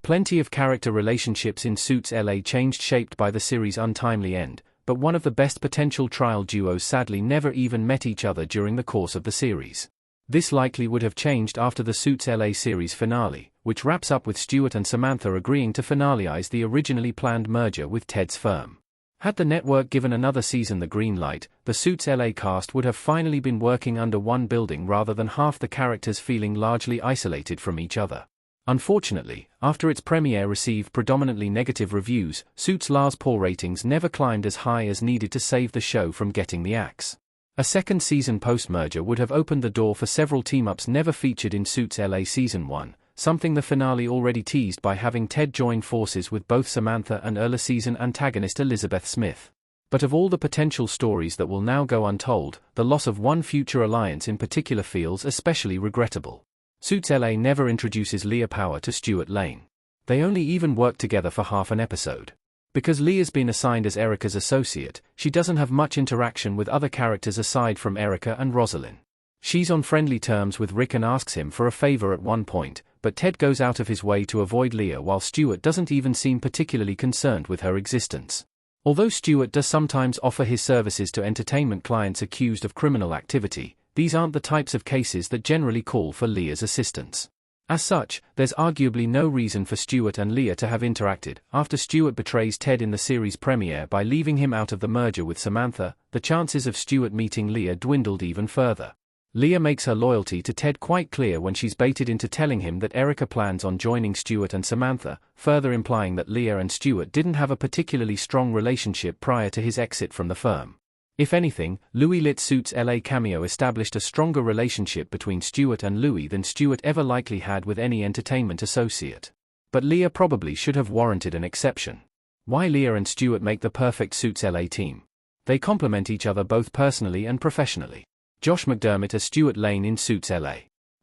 Plenty of character relationships in Suits LA changed shaped by the series' untimely end, but one of the best potential trial duos sadly never even met each other during the course of the series. This likely would have changed after the Suits LA series finale, which wraps up with Stuart and Samantha agreeing to finalize the originally planned merger with Ted's firm. Had the network given another season the green light, the Suits LA cast would have finally been working under one building rather than half the characters feeling largely isolated from each other. Unfortunately, after its premiere received predominantly negative reviews, Suits LA's poll ratings never climbed as high as needed to save the show from getting the axe. A second season post-merger would have opened the door for several team-ups never featured in Suits LA Season 1, something the finale already teased by having Ted join forces with both Samantha and early season antagonist Elizabeth Smith. But of all the potential stories that will now go untold, the loss of one future alliance in particular feels especially regrettable. Suits LA never introduces Leah Power to Stuart Lane. They only even work together for half an episode. Because Leah's been assigned as Erica's associate, she doesn't have much interaction with other characters aside from Erica and Rosalind. She's on friendly terms with Rick and asks him for a favor at one point, but Ted goes out of his way to avoid Leah while Stuart doesn't even seem particularly concerned with her existence. Although Stuart does sometimes offer his services to entertainment clients accused of criminal activity, these aren't the types of cases that generally call for Leah's assistance. As such, there's arguably no reason for Stuart and Leah to have interacted. After Stuart betrays Ted in the series premiere by leaving him out of the merger with Samantha, the chances of Stuart meeting Leah dwindled even further. Leah makes her loyalty to Ted quite clear when she's baited into telling him that Erica plans on joining Stuart and Samantha, further implying that Leah and Stuart didn't have a particularly strong relationship prior to his exit from the firm. If anything, Louis Litt's Suits LA cameo established a stronger relationship between Stuart and Louis than Stuart ever likely had with any entertainment associate. But Leah probably should have warranted an exception. Why Leah and Stuart make the perfect Suits LA team? They complement each other both personally and professionally. Josh McDermott as Stuart Lane in Suits LA.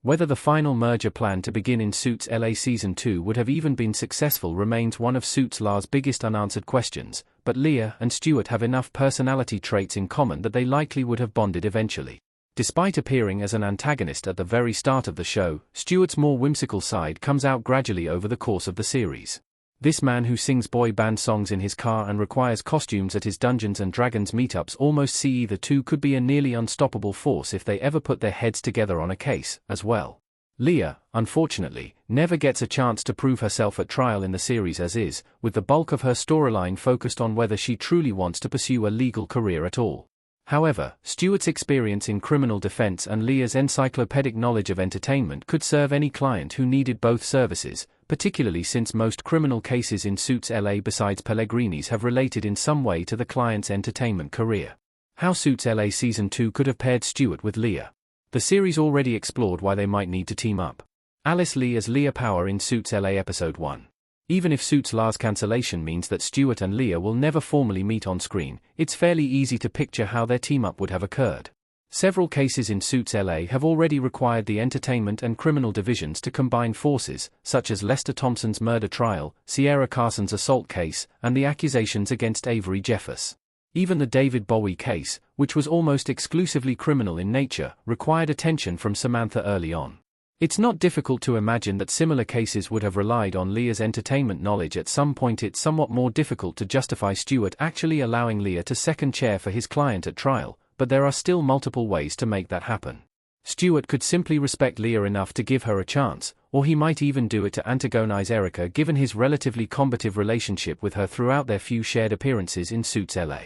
Whether the final merger plan to begin in Suits LA Season 2 would have even been successful remains one of Suits LA's biggest unanswered questions, but Leah and Stuart have enough personality traits in common that they likely would have bonded eventually. Despite appearing as an antagonist at the very start of the show, Stuart's more whimsical side comes out gradually over the course of the series. This man who sings boy band songs in his car and requires costumes at his Dungeons & Dragons meetups almost see the two could be a nearly unstoppable force if they ever put their heads together on a case, as well. Leah, unfortunately, never gets a chance to prove herself at trial in the series as is, with the bulk of her storyline focused on whether she truly wants to pursue a legal career at all. However, Stuart's experience in criminal defense and Leah's encyclopedic knowledge of entertainment could serve any client who needed both services, particularly since most criminal cases in Suits LA besides Pellegrini's have related in some way to the client's entertainment career. How Suits LA Season 2 could have paired Stuart with Leah. The series already explored why they might need to team up. Alice Lee as Leah Power in Suits LA Episode 1. Even if Suits LA's cancellation means that Stuart and Leah will never formally meet on screen, it's fairly easy to picture how their team-up would have occurred. Several cases in Suits LA have already required the entertainment and criminal divisions to combine forces, such as Lester Thompson's murder trial, Sierra Carson's assault case, and the accusations against Avery Jeffers. Even the David Bowie case, which was almost exclusively criminal in nature, required attention from Samantha early on. It's not difficult to imagine that similar cases would have relied on Leah's entertainment knowledge at some point. It's somewhat more difficult to justify Stuart actually allowing Leah to second chair for his client at trial, but there are still multiple ways to make that happen. Stuart could simply respect Leah enough to give her a chance, or he might even do it to antagonize Erica given his relatively combative relationship with her throughout their few shared appearances in Suits LA.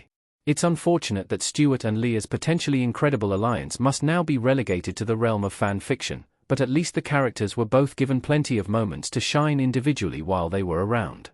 It's unfortunate that Stuart and Leah's potentially incredible alliance must now be relegated to the realm of fan fiction, but at least the characters were both given plenty of moments to shine individually while they were around.